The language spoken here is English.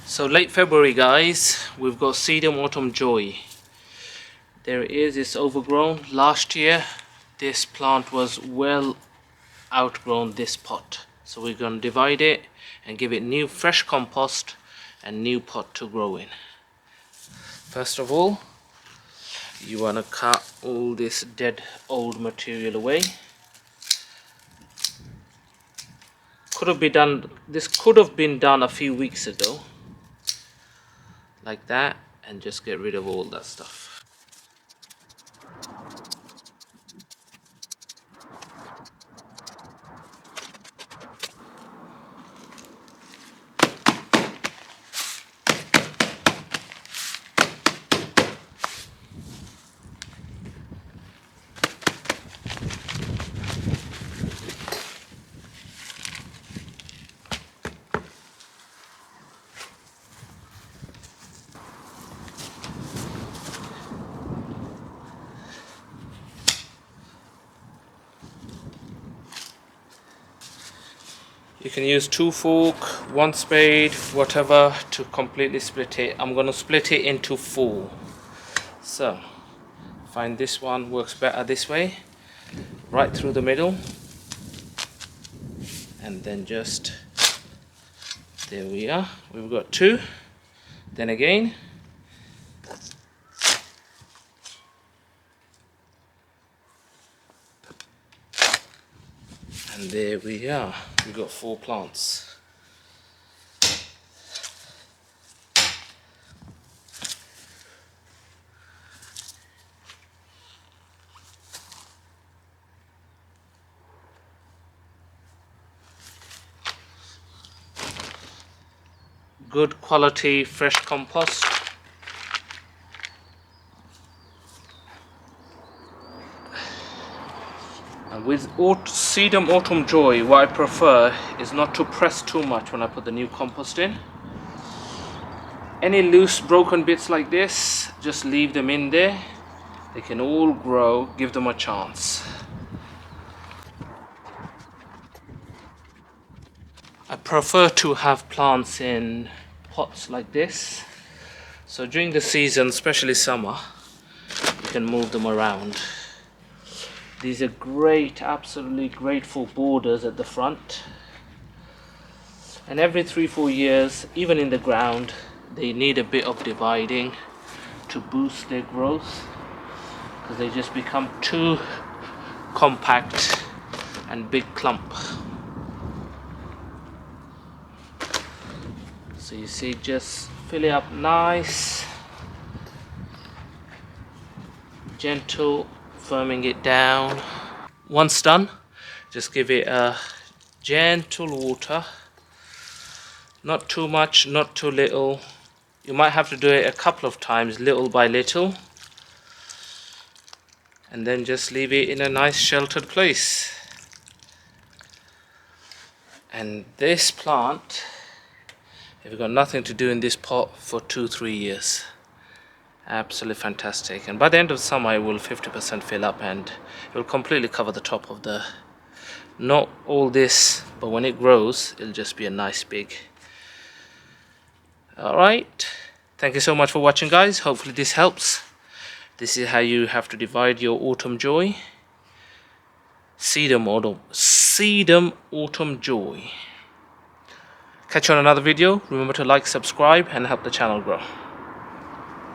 So late February, guys, we've got Sedum Autumn Joy. There it is, it's overgrown. Last year this plant was well outgrown this pot, so we're going to divide it and give it new fresh compost and new pot to grow in. First of all, you want to cut all this dead old material away. This could have been done a few weeks ago, like that, and just get rid of all that stuff. You can use 2 fork, 1 spade, whatever, to completely split it. I'm going to split it into 4. So, find this one works better this way, right through the middle, and then just, there we are, we've got 2, then again, and there we are, we've got 4 plants. Good quality fresh compost. And with Sedum Autumn Joy, what I prefer is not to press too much when I put the new compost in. Any loose broken bits like this, just leave them in there. They can all grow, give them a chance. I prefer to have plants in pots like this, so during the season, especially summer, you can move them around. These are great, absolutely great for borders at the front, and every 3-4 years, even in the ground, they need a bit of dividing to boost their growth, because they just become too compact and big clump. So you see, just fill it up nice, gentle, firming it down. Once done, just give it a gentle water, not too much, not too little. You might have to do it a couple of times, little by little, and then just leave it in a nice sheltered place. And this plant, you've got nothing to do in this pot for 2-3 years. Absolutely fantastic. And by the end of summer, it will 50% fill up and it will completely cover the top of the, not all this, but when it grows, it'll just be a nice big. Alright, thank you so much for watching, guys. Hopefully this helps. This is how you have to divide your Autumn Joy. Sedum Autumn Joy. Catch you on another video. Remember to like, subscribe, and help the channel grow.